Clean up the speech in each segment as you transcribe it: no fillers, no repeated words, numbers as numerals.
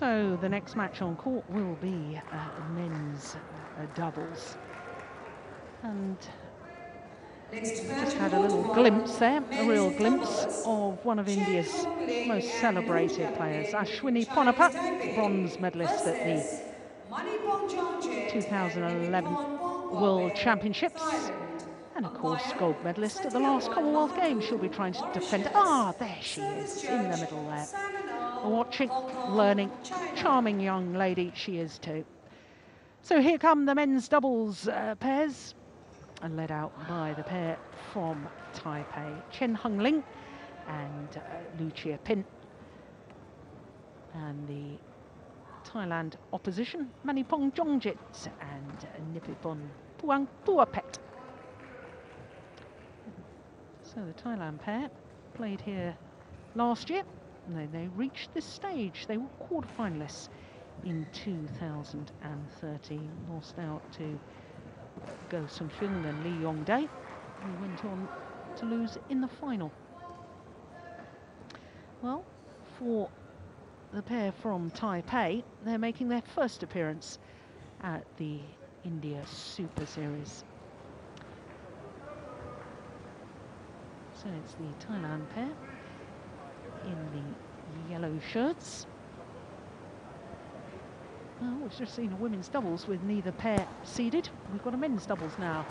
So the next match on court will be men's doubles. And just had a little glimpse there, a real glimpse of one of India's most celebrated players, Ashwini Ponnappa, bronze medalist at the 2011 World Championships. And of course, gold medalist at the last Commonwealth Games. She'll be trying to defend. Ah, there she is, in the middle there. Watching, learning, charming young lady she is too. So here come the men's doubles pairs, and led out by the pair from Taipei, Chen Hengling and Lucia Pin. And the Thailand opposition, Manipong Jongjit and Nipipon Puangpuapet. So the Thailand pair played here last year, and they reached this stage. They were quarterfinalists in 2013, lost out to Go Sun Fyung and Lee Yong Dae, who went on to lose in the final. Well, for the pair from Taipei, they're making their first appearance at the India Super Series. So it's the Thailand pair in the yellow shirts. Well, we've just seen a women's doubles with neither pair seeded. We've got a men's doubles now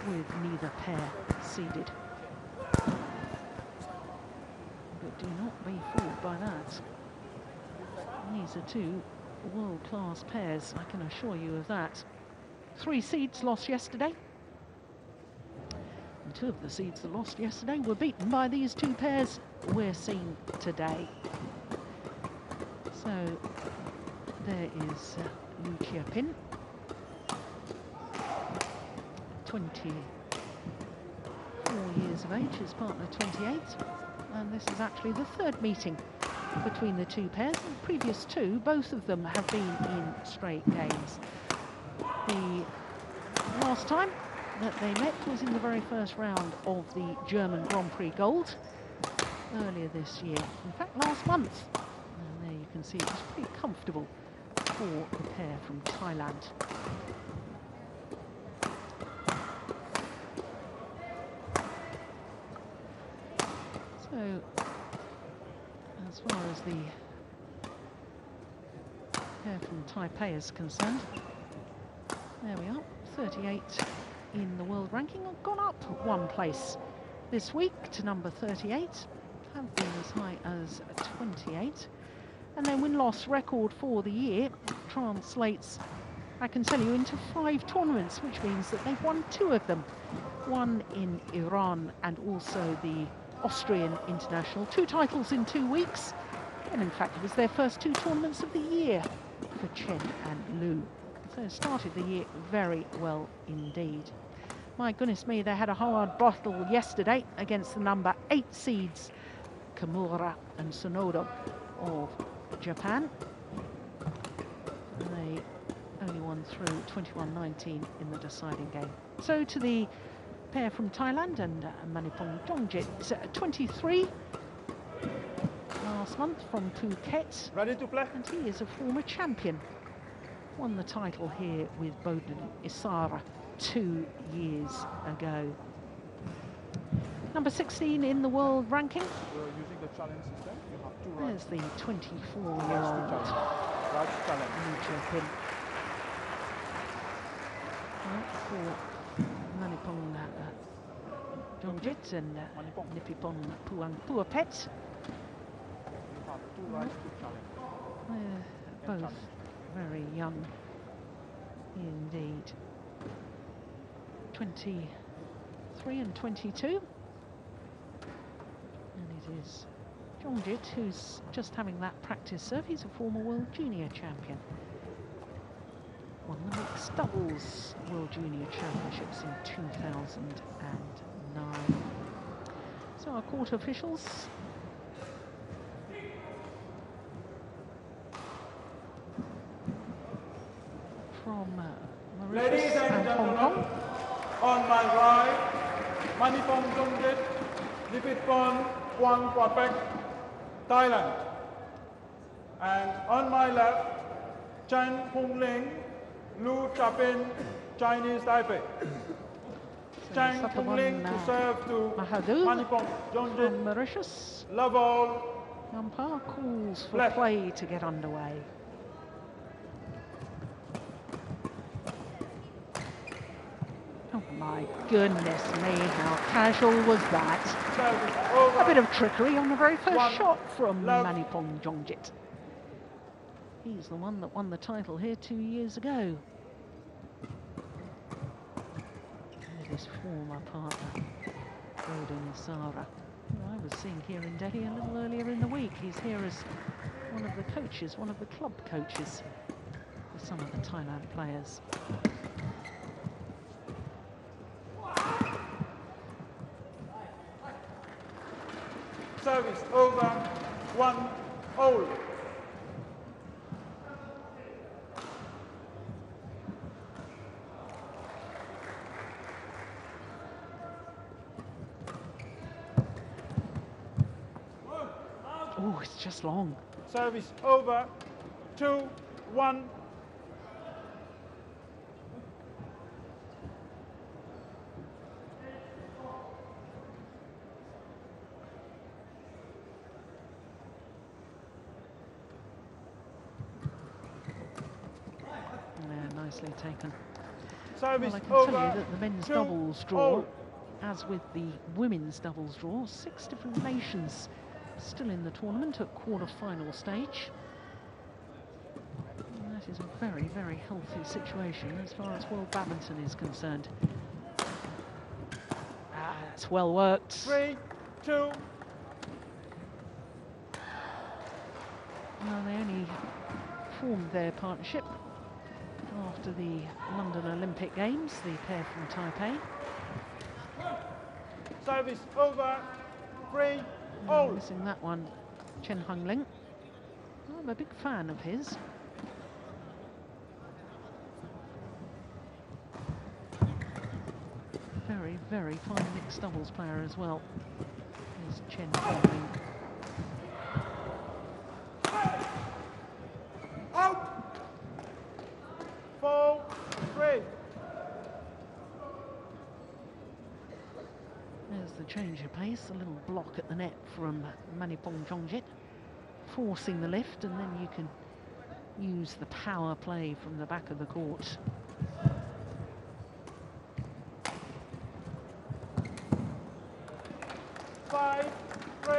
with neither pair seeded. But do not be fooled by that. These are two world-class pairs, I can assure you of that. 3 seeds lost yesterday. And 2 of the seeds that lost yesterday were beaten by these 2 pairs we're seeing today. So there is Lucia Pin, 24 years of age, his partner 28, and this is actually the 3rd meeting between the 2 pairs. The previous 2, both of them have been in straight games. The last time that they met was in the very first round of the German Grand Prix Gold earlier this year. In fact, last month. And there you can see it was pretty comfortable for the pair from Thailand. So, as far as the pair from Taipei is concerned, there we are, 38 in the world ranking, have gone up 1 place this week to number 38, have been as high as 28. And their win-loss record for the year translates, I can tell you, into 5 tournaments, which means that they've won 2 of them. 1 in Iran and also the Austrian International. 2 titles in 2 weeks. And in fact, it was their first 2 tournaments of the year for Chen and Lu. So started the year very well indeed. My goodness me, they had a hard battle yesterday against the number 8 seeds, Kimura and Sonoda of Japan. They only won through 21-19 in the deciding game. So to the pair from Thailand and Manipong Jongjit, 23 last month from Phuket. Ready to play? And he is a former champion. Won the title here with Bodin Isara 2 years ago. Number 16 in the world ranking. Using the challenge system, you have 2 There's the 24-year-old Lucia Pin. For Manipong Jongjit and Nipipon Puangpuapet. They're both very young indeed. 23 and 22. And it is Jongjit who's just having that practice serve. He's a former World Junior Champion. Won the mixed doubles World Junior Championships in 2009. So our court officials from Mauritius and Hong Kong. On my right, Manipong Jongjit, Nipipon Puangpuapet, Thailand. And on my left, Chen Hongling, Lu Chapin, Chinese Taipei. Chen Hongling to serve to Mahadou Manipong from Jongjit. Mauritius. Love all. Umpire calls for Left. play to get underway. Oh my goodness me, how casual was that? Service over. A bit of trickery on the very first One. shot from Love. Manipong Jongjit. He's the one that won the title here 2 years ago. With his former partner, Godin Sara, who I was seeing here in Delhi a little earlier in the week. He's here as one of the coaches, one of the club coaches for some of the Thailand players. Service over. 1-all. Oh, it's just long. Service over. 2-1. Yeah, nicely taken. Service Well, I can over. tell you that the men's doubles draw, as with the women's doubles draw, 6 different nations still in the tournament at quarter-final stage. And that is a very, very healthy situation as far as World Badminton is concerned. Ah, that's well worked. 3-2. Well, they only formed their partnership after the London Olympic Games, the pair from Taipei. Service over. 3-all. Missing that one, Chen Hongling. I'm a big fan of his. Very, very fine mixed doubles player as well. Here's Chen Hongling. Out. 4-3. There's the change of pace, a little block at the net from Manipong Jongjit, forcing the lift, and then you can use the power play from the back of the court. Five, 3.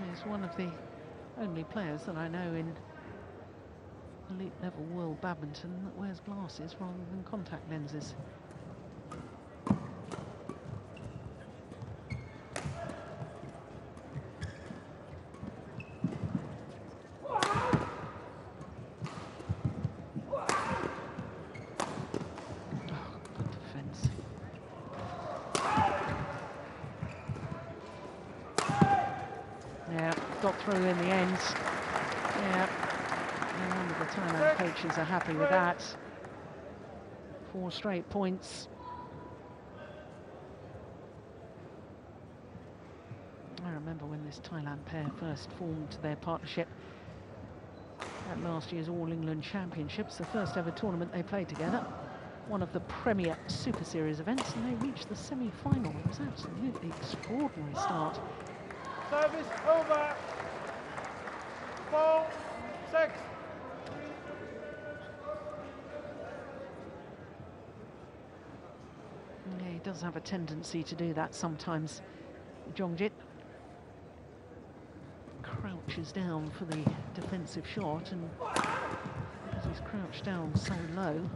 He's one of the only players that I know in elite level world badminton that wears glasses rather than contact lenses. Got through in the end. Yeah, none of the Thailand coaches are happy with that. 4 straight points. I remember when this Thailand pair first formed their partnership at last year's All England Championships, the first ever tournament they played together, one of the premier Super Series events, and they reached the semi-final. It was absolutely extraordinary start. Service over. 4-6. Yeah, he does have a tendency to do that sometimes. Jongjit crouches down for the defensive shot, and because he's crouched down so low,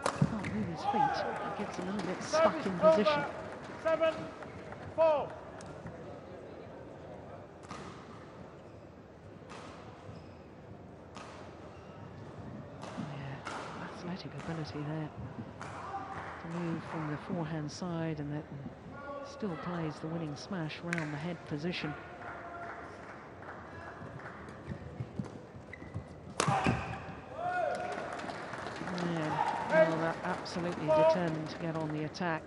can't move his feet. He gets a little bit stuck in position. 7-4. Athletic ability there to move from the forehand side, and that still plays the winning smash round the head position. absolutely determined to get on the attack.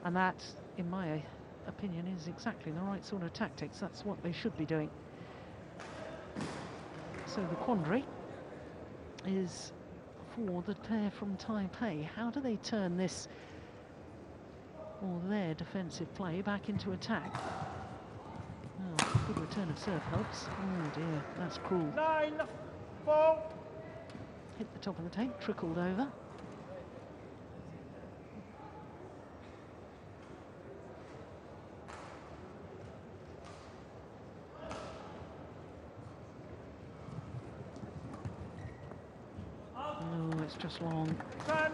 And that, in my opinion, is exactly the right sort of tactics. That's what they should be doing. So the quandary is for the pair from Taipei. How do they turn this, or their defensive play, back into attack? Oh, good return of serve helps. Oh dear, that's cruel. 9-4. Hit the top of the tape, trickled over. Oh, it's just long. 10-4.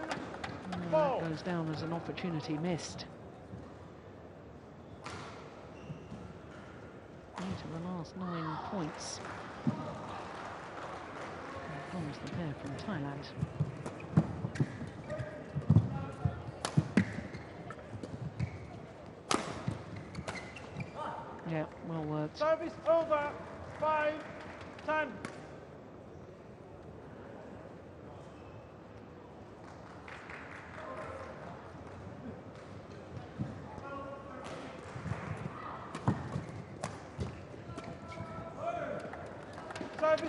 Oh, that goes down as an opportunity missed. 8 of the last 9 points. Here comes the pair from Thailand. Yeah, well worked. Service over. 5-10.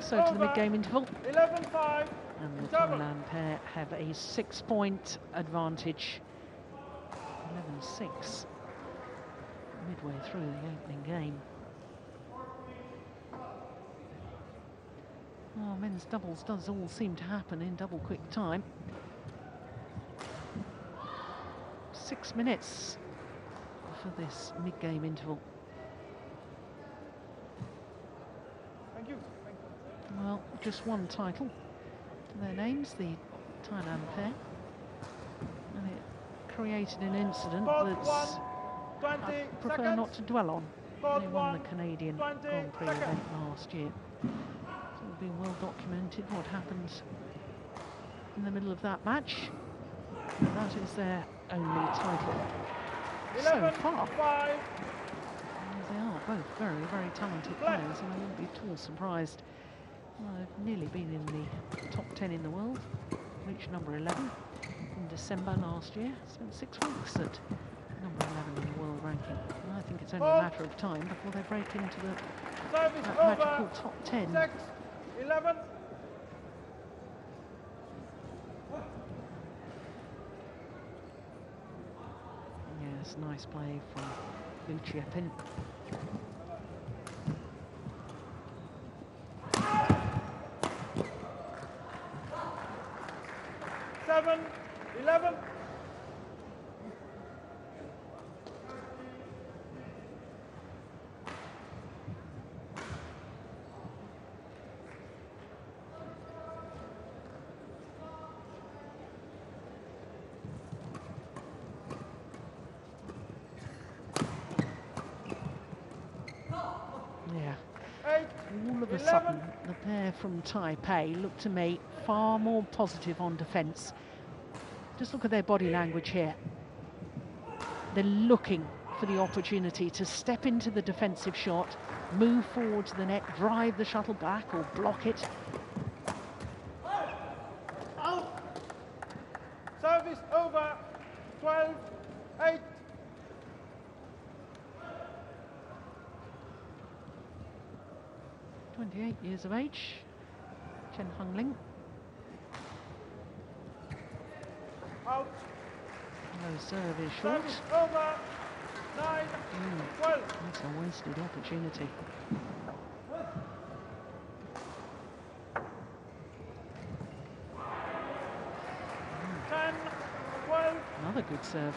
So to the mid-game interval. 11-5. And the Thailand pair have a 6-point advantage. 11-6. Midway through the opening game. Oh, men's doubles does all seem to happen in double quick time. 6 minutes for this mid-game interval. Thank you. Well, just one title to their names, the Thailand pair. And it created an incident that I prefer not to dwell on. They won the Canadian Grand Prix event last year. It's all been well documented what happened in the middle of that match. And that is their only title so far. They are both very, very talented players, and I wouldn't be at all surprised. I've nearly been in the top 10 in the world, reached number 11 in December last year. Spent 6 weeks at number 11 in the world ranking. And I think it's only a matter of time before they break into that magical top 10. 6-11. Yes, nice play from Liu Chiapin. Seven, 11. Yeah. All of a sudden, the pair from Taipei look to me far more positive on defence. Just look at their body language here. They're looking for the opportunity to step into the defensive shot, move forward to the net, drive the shuttle back or block it. Service over. 12-8. "28 years of age, Chen Hongling." Out. No serve is short. Service over. 9-12. That's a wasted opportunity. Another good serve.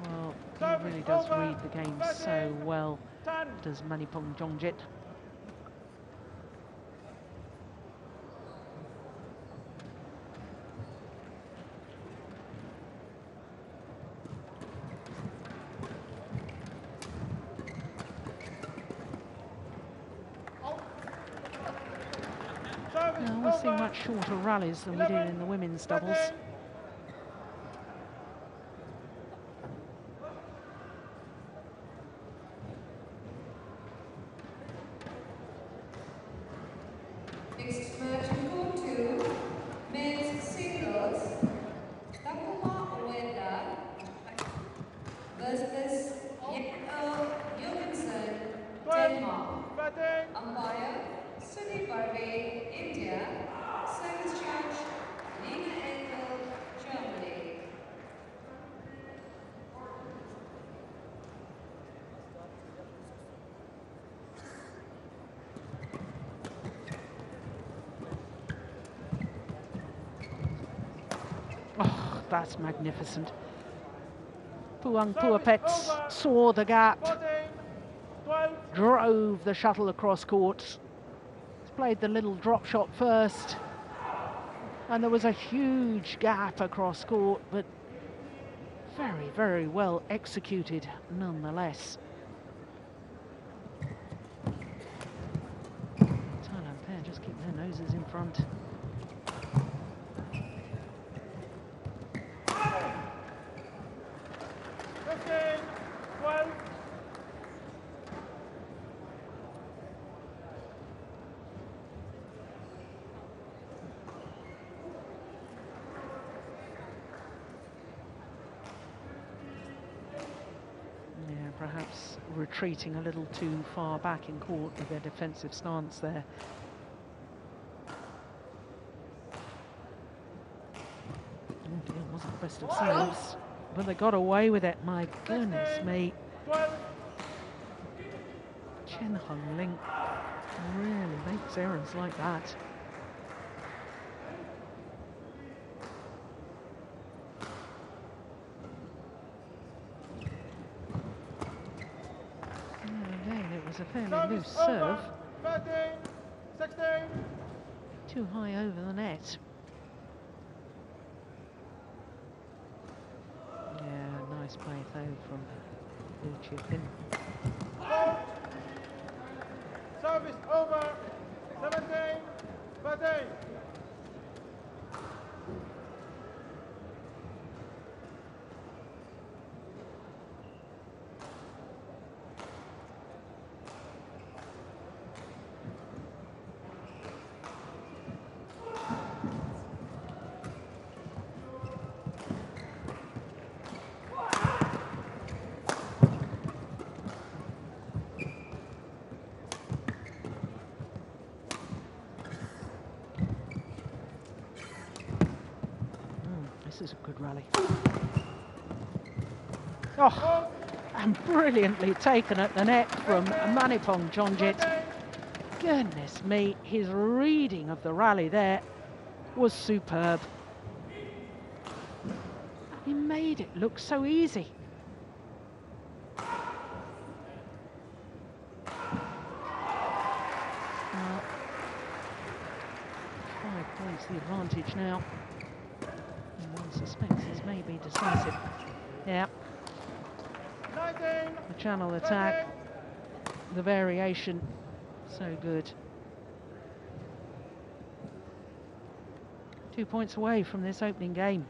Well, he really does read the game so well, does Manipong Jongjit. We're seeing much shorter rallies than we did in the women's doubles. that's magnificent. Puang Puapets saw the gap, 12. drove the shuttle across court, played the little drop shot first, and there was a huge gap across court, but very, very well executed nonetheless. Thailand pair just keep their noses in front. Perhaps retreating a little too far back in court with their defensive stance there. Oh dear, it wasn't the best of serves, but they got away with it. My goodness me. Chen Hongling really makes errors like that. A fairly loose serve. 13, 16. Too high over the net. Yeah, nice play though from Liu Chiupin. Service over. 17, 13. This is a good rally. Oh, and brilliantly taken at the net from Manipong Jongjit. Goodness me, his reading of the rally there was superb. He made it look so easy. Well, 5 points the advantage now. One suspects this may be decisive. Yeah. 19, The channel attack, the variation, so good. 2 points away from this opening game.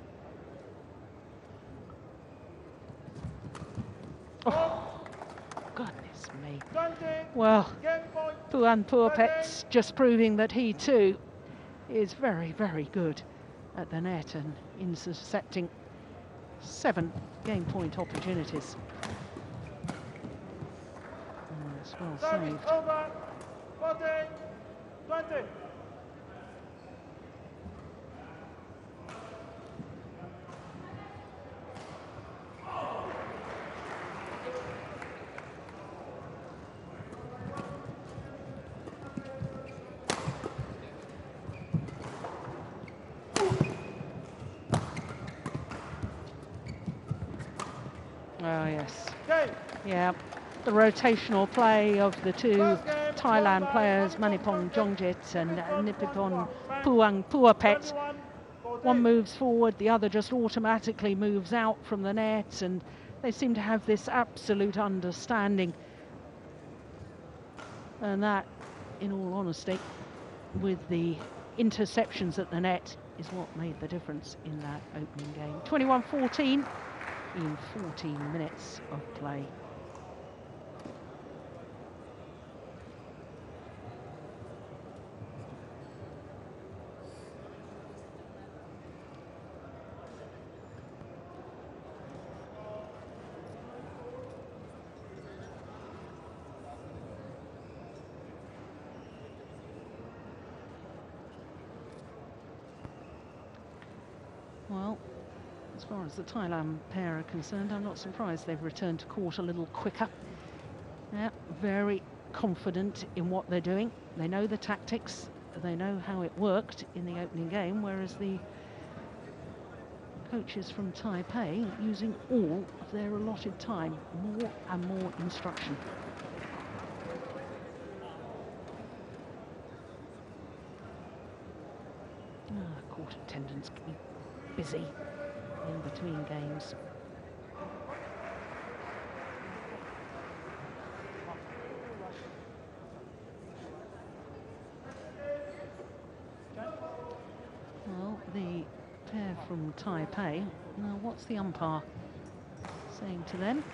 Oh, goodness me. 20. Well, Game point. Puan Puapets just proving that he too is very, very good at the net and intercepting 7 game point opportunities. It's well Service saved. over. 14, 20. Oh yes. Game. Yeah, the rotational play of the two Thailand players, Manipong Jongjit and Nipipon Puang Puapet. 21, One moves forward, the other just automatically moves out from the net, and they seem to have this absolute understanding. And that, in all honesty, with the interceptions at the net, is what made the difference in that opening game. 21-14 in 14 minutes of play. Well, as far as the Thailand pair are concerned, I'm not surprised they've returned to court a little quicker. Yeah, very confident in what they're doing. They know the tactics, they know how it worked in the opening game, whereas the coaches from Taipei using all of their allotted time, more and more instruction. Court attendants can be busy in between games. Well, the pair from Taipei, now what's the umpire saying to them?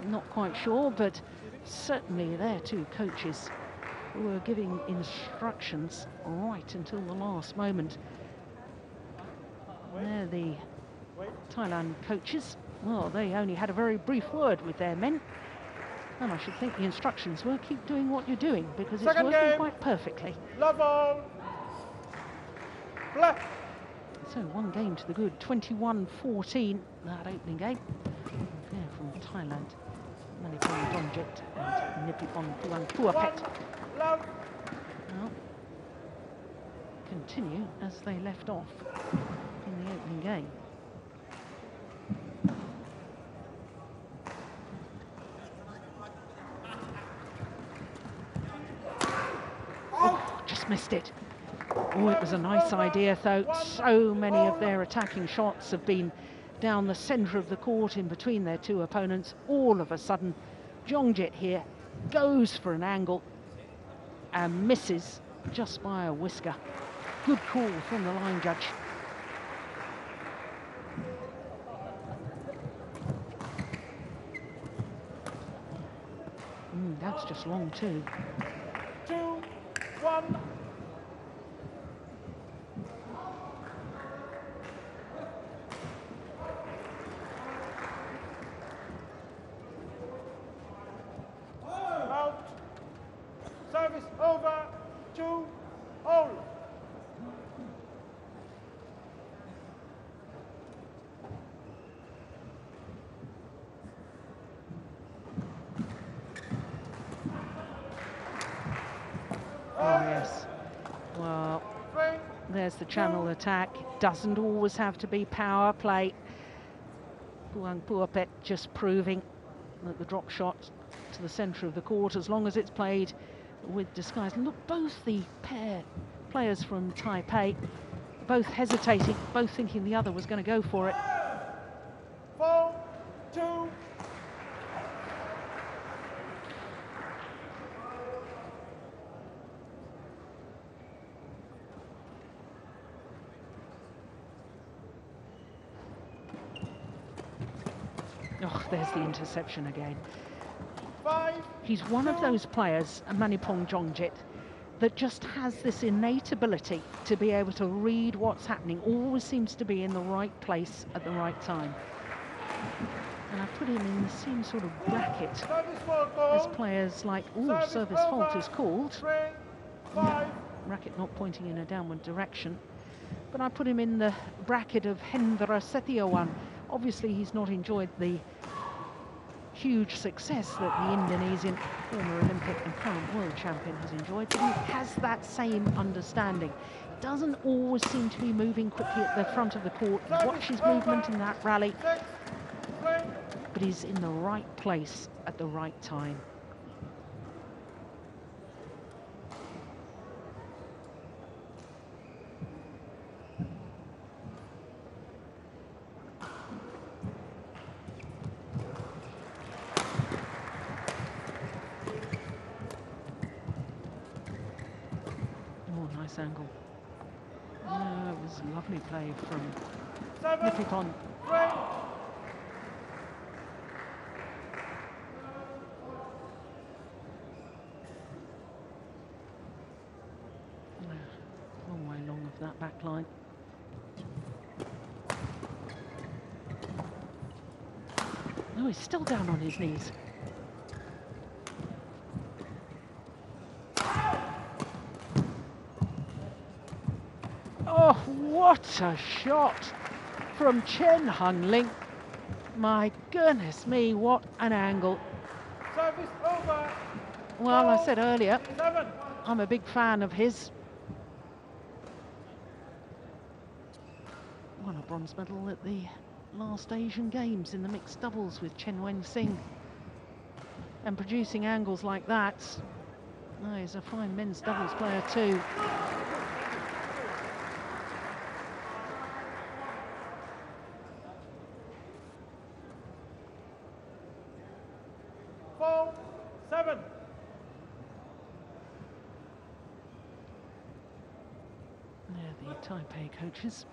Not quite sure, but certainly their two coaches were giving instructions right until the last moment. They're the Thailand coaches. Well, they only had a very brief word with their men. And I should think the instructions were keep doing what you're doing, because it's working quite perfectly. Level. Black. So one game to the good, 21-14, that opening game. Pair from Thailand, Manipon Dongjit and Nipipon Puangpuapet. Well, continue as they left off in the opening game. Oh, just missed it. Oh, it was a nice idea, though. So many of their attacking shots have been down the centre of the court in between their two opponents. All of a sudden, Dongjit here goes for an angle and misses just by a whisker. Good call from the line judge. That's just long too. 2-1. Out. Service over. 2-all. Oh, yes. Well, there's the channel attack. It doesn't always have to be power play. Puangpuapet just proving that the drop shot to the centre of the court, as long as it's played with disguise. And look, both the players from Taipei, both hesitating, both thinking the other was going to go for it. 4-2. Oh, there's the interception again. 5. He's one of those players, Manipon Dongjit, that just has this innate ability to be able to read what's happening, always seems to be in the right place at the right time. And I put him in the same sort of bracket as players like, oh, service fault is called. Yeah, racket not pointing in a downward direction. But I put him in the bracket of Hendra Setiawan. Obviously, he's not enjoyed the huge success that the Indonesian former Olympic and current world champion has enjoyed, but he has that same understanding. Doesn't always seem to be moving quickly at the front of the court. Watch his movement in that rally, but he's in the right place at the right time. Angle. Oh, it was a lovely play from Nipipon. Long way long of that back line. No, he's still down on his knees. Oh, what a shot from Chen Hung-ling. My goodness me, what an angle. Service over. Well, I said earlier, I'm a big fan of his. What a bronze medal at the last Asian Games in the mixed doubles with Chen Wen-Sing. And producing angles like that. No, he's a fine men's doubles player too. They're the Taipei coaches.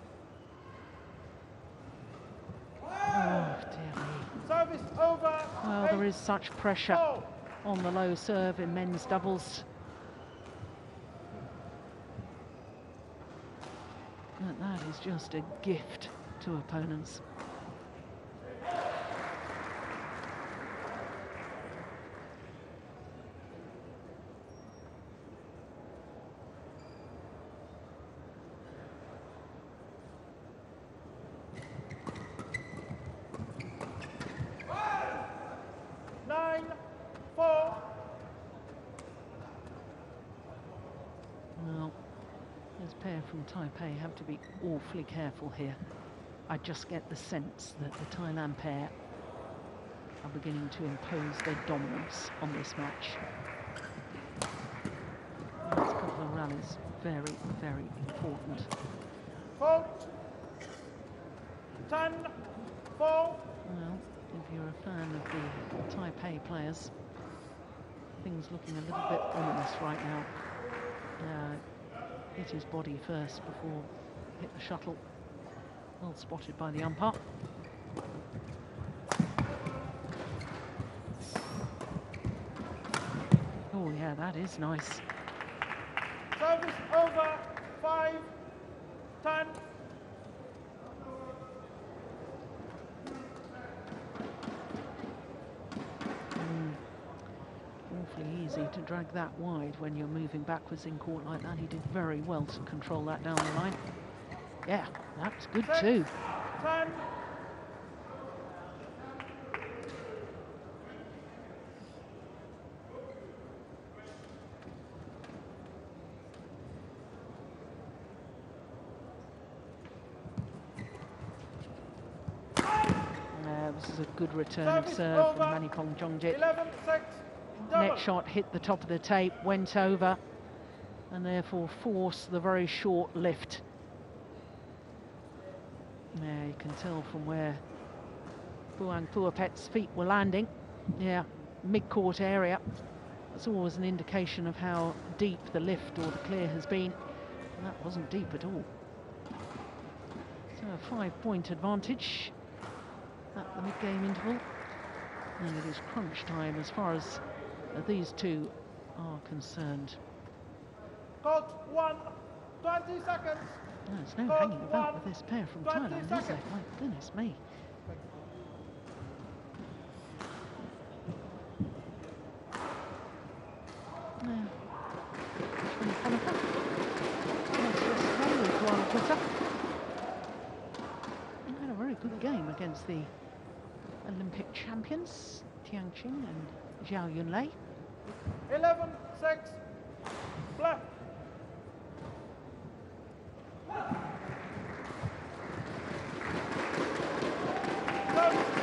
Oh, dear me. Service over. Well, there is such pressure on the low serve in men's doubles. And that is just a gift to opponents. Well, this pair from Taipei have to be awfully careful here. I just get the sense that the Thailand pair are beginning to impose their dominance on this match. The last couple of rallies, very, very important. 10-4. Well, if you're a fan of the Taipei players, things looking a little bit ominous right now. Hit his body first before hit the shuttle. Well spotted by the umpire. Oh yeah, that is nice. Service over. 5-10. Awfully easy to drag that wide when you're moving backwards in court like that. He did very well to control that down the line. Yeah, that's good too. 10. This is a good return of serve from Manipong Jongjit. 11-6. Net shot hit the top of the tape, went over, and therefore forced the very short lift. Yeah, you can tell from where Buang Puapet's feet were landing. Yeah, mid-court area. That's always an indication of how deep the lift or the clear has been. And that wasn't deep at all. So a 5-point advantage at the mid-game interval. And it is crunch time as far as these two are concerned. Code 1, 20 seconds. No, there's no hanging about with this pair from Thailand, is there? My goodness me. He had a very good game against the Olympic champions, Tiang Qing and Zhao Yunlei. 11-6. Black.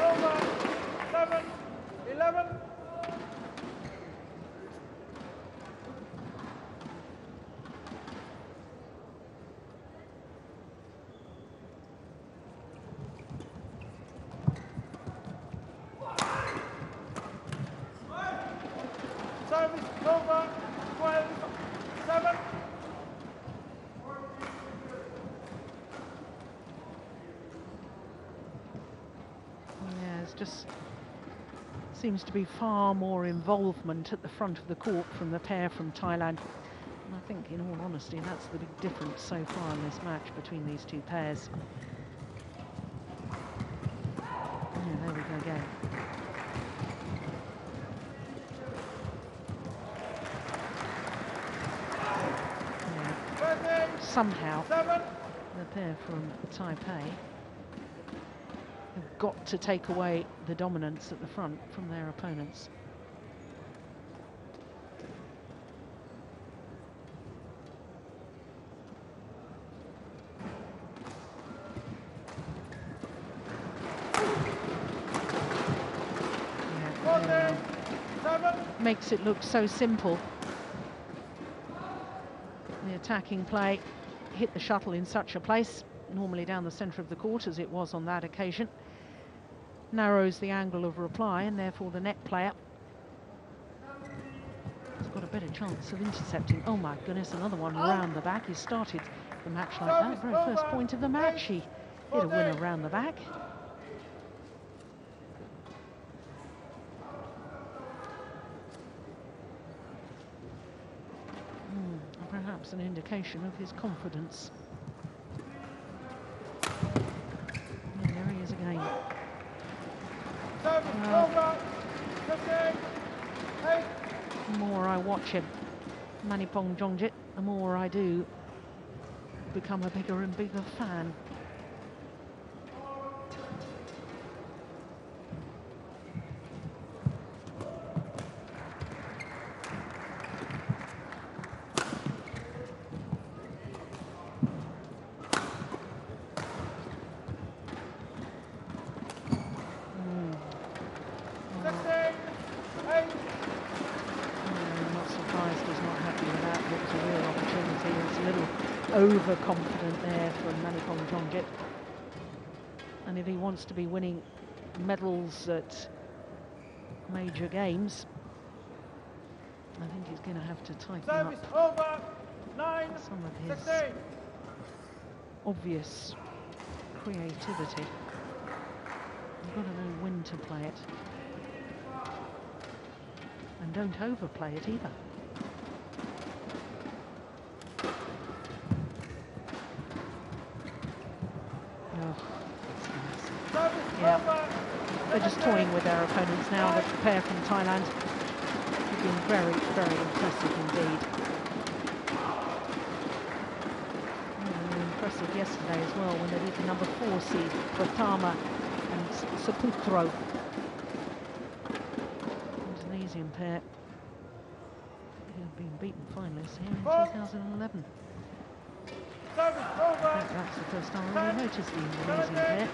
Over. 7-11. Service over. 12-7. Just seems to be far more involvement at the front of the court from the pair from Thailand. And I think, in all honesty, that's the big difference so far in this match between these two pairs. Yeah, there we go again. Yeah. Somehow, the pair from Taipei have got to take away the dominance at the front from their opponents. makes it look so simple. The attacking play hit the shuttle in such a place, normally down the centre of the court as it was on that occasion, narrows the angle of reply, and therefore the net player has got a better chance of intercepting. Oh my goodness, another one round the back. He started the match like that. Very first point of the match, he hit a winner round the back. Perhaps an indication of his confidence. And there he is again. The more I watch him, Manipong Jongjit, the more I do become a bigger and bigger fan. Overconfident there from Manipong Jongjit, and if he wants to be winning medals at major games, I think he's going to have to tighten up some of his obvious creativity. You've got to know when to play it, and don't overplay it either. Yeah, they're just toying with their opponents now. The pair from Thailand have been very, very impressive indeed. Impressive yesterday as well when they beat the number 4 seed, Pratama and Saputro. Indonesian pair who have been beaten finalists here in 2011. I think that's the first time I really noticed the Indonesian pair.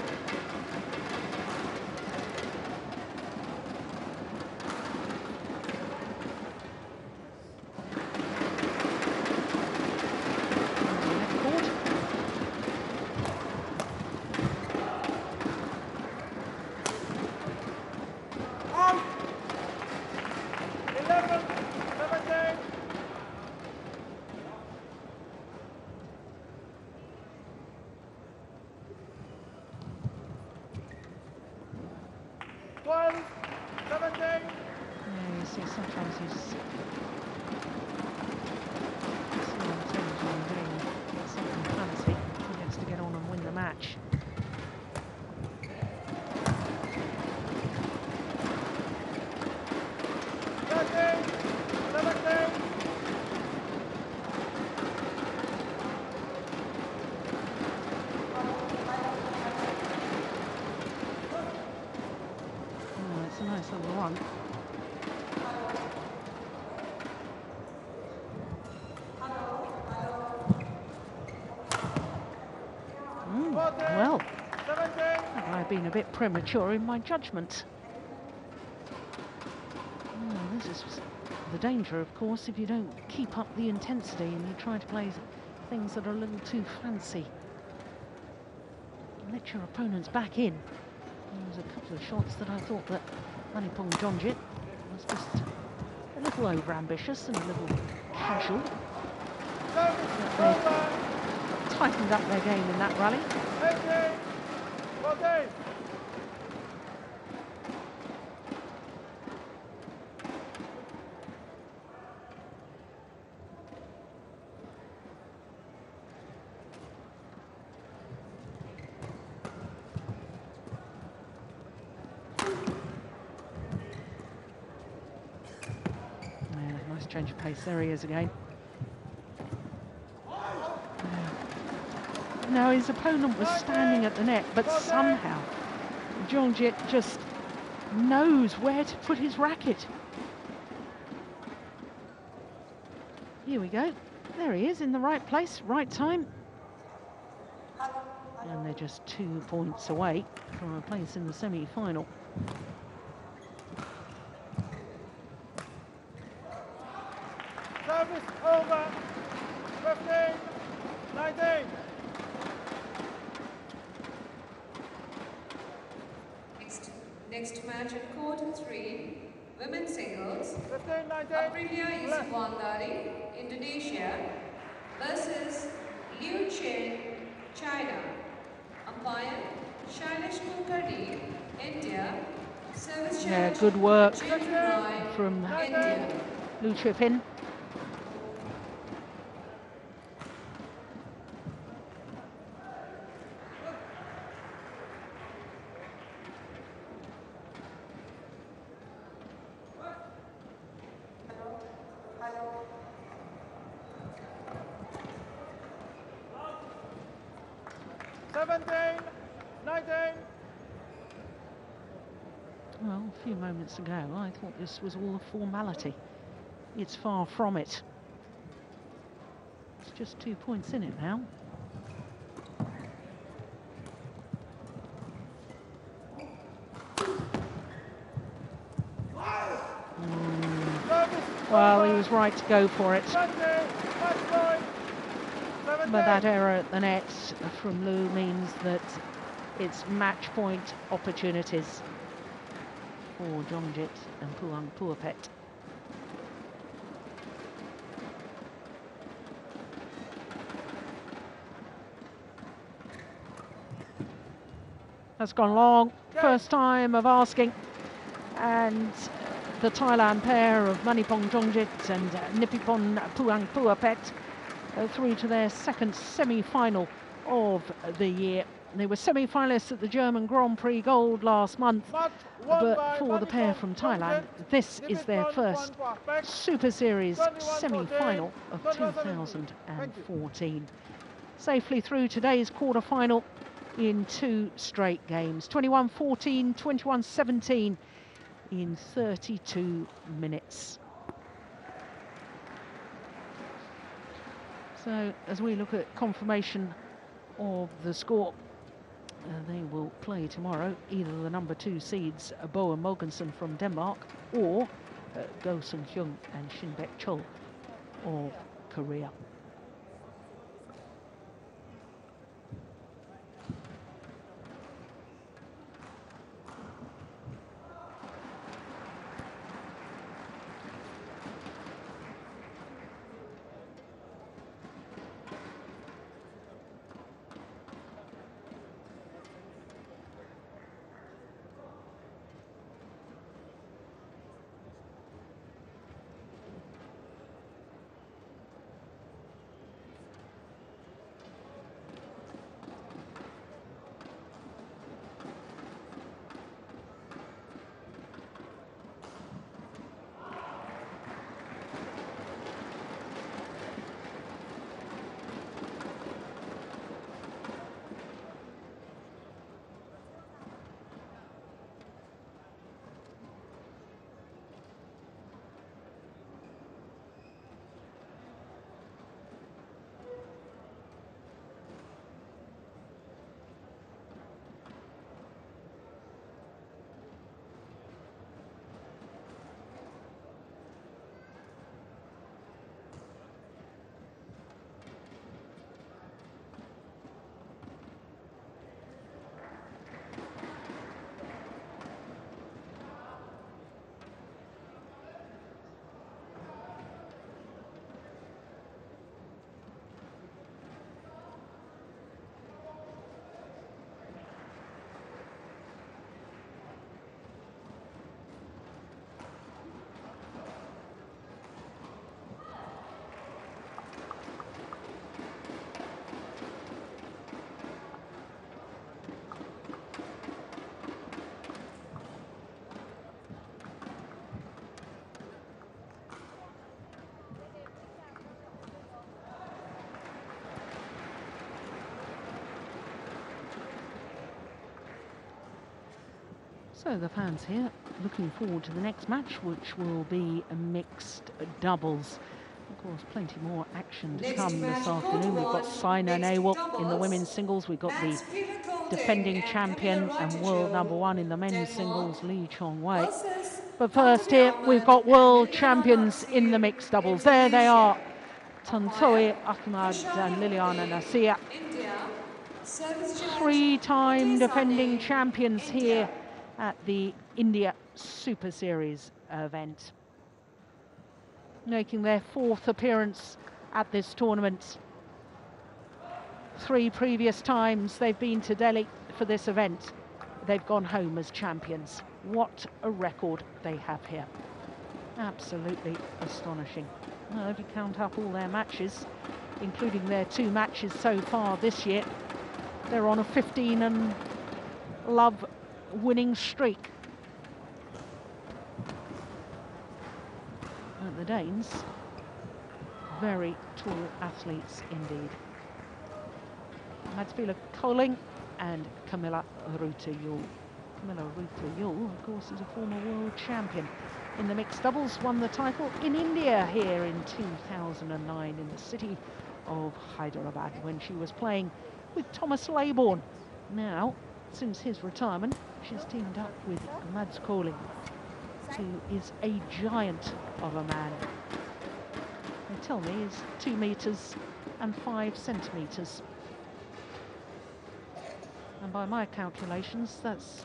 Well, I've been a bit premature in my judgment. This is the danger, of course, if you don't keep up the intensity and you try to play things that are a little too fancy. Let your opponents back in. There was a couple of shots that I thought that Manipong Jongjit was just a little over-ambitious and a little casual. They tightened up their game in that rally. Change of pace, there he is again. Now his opponent was standing at the net, but somehow Jongjit just knows where to put his racket. Here we go. There he is in the right place, right time. And they're just 2 points away from a place in the semi-final. Service over. 15, 19. Next match at court 3, women's singles. 15, 19. Aprilia Iswandari, Indonesia versus Liu Chen, China. Umpire Shailesh Kulkarni, India. Service Yeah, charge good work Rai, from India. Liu Chen. Well, a few moments ago, I thought this was all a formality. It's far from it. It's just 2 points in it now. Well, he was right to go for it. But that error at the net from Liu means that it's match point opportunities for Jongjit and Puang Puapet. That's gone long. First time of asking. And the Thailand pair of Manipong Jongjit and Nipipon Puang Puapet through to their second semi-final of the year. They were semi-finalists at the German Grand Prix Gold last month, but for the pair from Thailand, this is their first Super Series semi-final of 2014. Safely through today's quarter-final in 2 straight games, 21-14, 21-17 in 32 minutes. So as we look at confirmation of the score, they will play tomorrow either the number 2 seeds Boa Mogensen from Denmark or Go Sung-hyun and Shinbek Chol of Korea. So the fans here looking forward to the next match, which will be a mixed doubles. Of course, plenty more action to come this afternoon. We've got Saina Nehwal in the women's singles. We've got the defending champion and world #1 in the men's singles, Lee Chong Wei. But first here, we've got world champions in the mixed doubles. There they are, Tantoy Ahmad and Liliana Nasia. Three-time defending champions here at the India Super Series event. Making their 4th appearance at this tournament. 3 previous times they've been to Delhi for this event. They've gone home as champions. What a record they have here. Absolutely astonishing. Well, if you count up all their matches, including their 2 matches so far this year, they're on a 15 and love winning streak. And the Danes, very tall athletes indeed. Madsvila Koling and Camilla Ruta-Yul. Camilla Ruta-Yul, of course, is a former world champion in the mixed doubles, won the title in India here in 2009 in the city of Hyderabad when she was playing with Thomas Laybourne. Now, since his retirement, she's teamed up with Mads Koling, who is a giant of a man. They tell me he's 2 meters and 5 centimeters. And by my calculations, that's